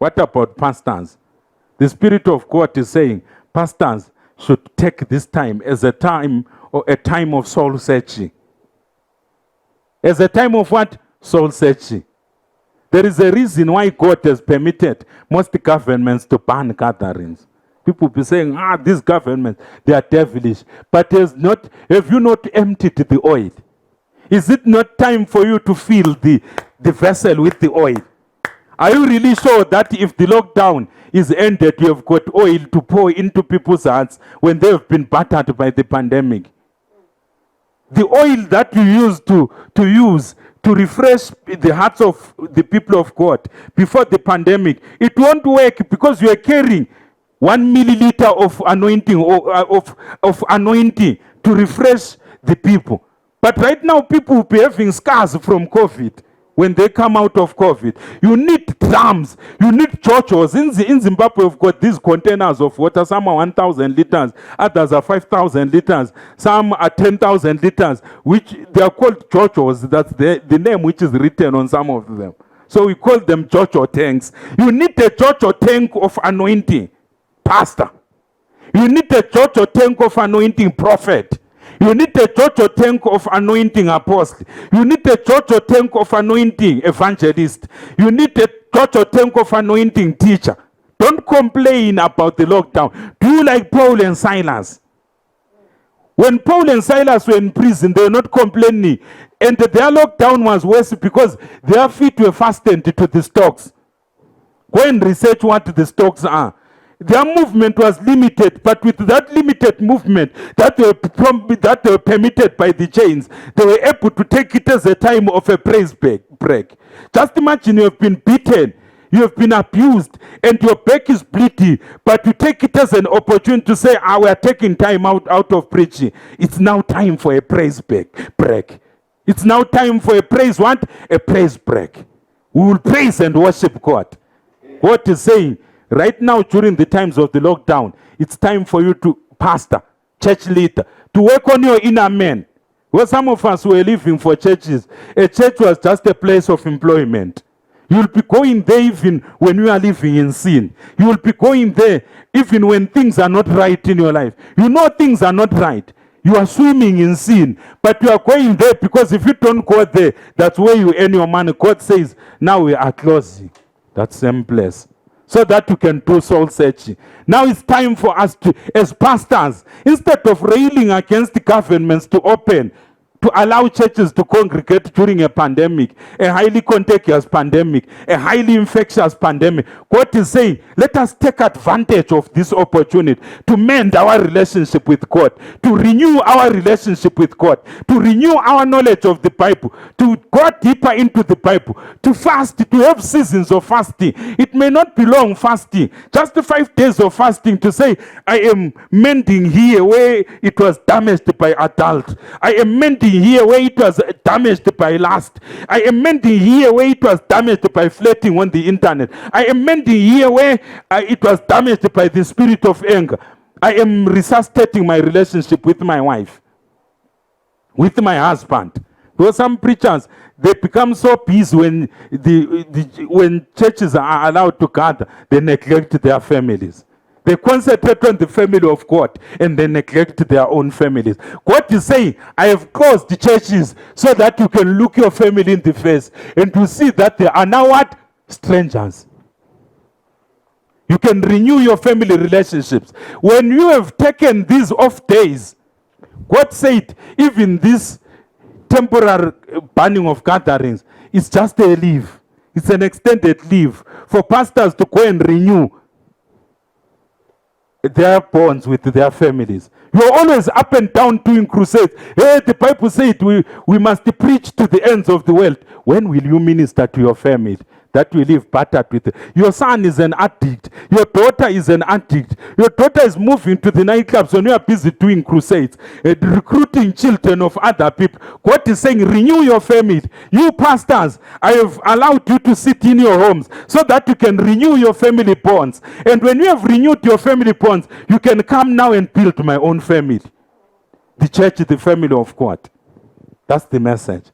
What about pastors? The Spirit of God is saying pastors should take this time as a time or a time of soul searching. As a time of what? Soul searching. There is a reason why God has permitted most governments to ban gatherings. People be saying, these governments, they are devilish. But have you not emptied the oil? Is it not time for you to fill the vessel with the oil? Are you really sure that if the lockdown is ended, you have got oil to pour into people's hearts when they have been battered by the pandemic? The oil that you use to refresh the hearts of the people of God before the pandemic, it won't work because you are carrying 1 milliliter of anointing or of anointing to refresh the people. But right now, people will be having scars from COVID. When they come out of COVID, you need drums, you need chochos. In Zimbabwe, we've got these containers of water. Some are 1,000 liters, others are 5,000 liters, some are 10,000 liters, which they are called chochos. That's the name which is written on some of them. So we call them chocho tanks. You need a chocho tank of anointing, pastor. You need a chocho tank of anointing, prophet. You need a chocho tank of anointing, apostle. You need a chocho tank of anointing, evangelist. You need a chocho tank of anointing, teacher. Don't complain about the lockdown. Do you like Paul and Silas? When Paul and Silas were in prison, they were not complaining. And their lockdown was worse because their feet were fastened to the stocks. Go and research what the stocks are. Their movement was limited, but with that limited movement that they were permitted by the chains, they were able to take it as a time of a praise break. Just imagine you have been beaten, you have been abused, and your back is bleeding, but you take it as an opportunity to say, we are taking time out of preaching. It's now time for a praise break. It's now time for a praise what? A praise break. We will praise and worship God. God is saying, right now, during the times of the lockdown, it's time for you to, pastor, church leader, to work on your inner man. Well, some of us were living for churches. A church was just a place of employment. You will be going there even when you are living in sin. You will be going there even when things are not right in your life. You know things are not right. You are swimming in sin, but you are going there because if you don't go there, that's where you earn your money. God says, now we are closing that same place, so that you can do soul searching. Now it's time for us to, as pastors, instead of railing against the governments to open, to allow churches to congregate during a pandemic, a highly contagious pandemic, a highly infectious pandemic. God is saying, let us take advantage of this opportunity to mend our relationship with God, to renew our relationship with God, to renew our knowledge of the Bible, to go deeper into the Bible, to fast, to have seasons of fasting. It may not be long fasting, just 5 days of fasting to say, I am mending here where it was damaged by adult. I am mending here where it was damaged by lust. I am mending here where it was damaged by flirting on the internet. I am mending here where it was damaged by the spirit of anger. I am resuscitating my relationship with my wife, with my husband. Because some preachers, they become so busy when when churches are allowed to gather, they neglect their families. They concentrate on the family of God and they neglect their own families. God is saying, I have closed the churches so that you can look your family in the face and to see that they are now what? Strangers. You can renew your family relationships. When you have taken these off days, God said, even this temporary banning of gatherings is just a leave. It's an extended leave for pastors to go and renew their bonds with their families. You're always up and down doing crusades. Hey, the Bible said we must preach to the ends of the world. When will you minister to your family? that we live battered with. Your son is an addict. Your daughter is an addict. Your daughter is moving to the nightclubs when you are busy doing crusades, recruiting children of other people. God is saying, renew your family. You pastors, I have allowed you to sit in your homes so that you can renew your family bonds. And when you have renewed your family bonds, you can come now and build my own family. The church is the family of God. That's the message.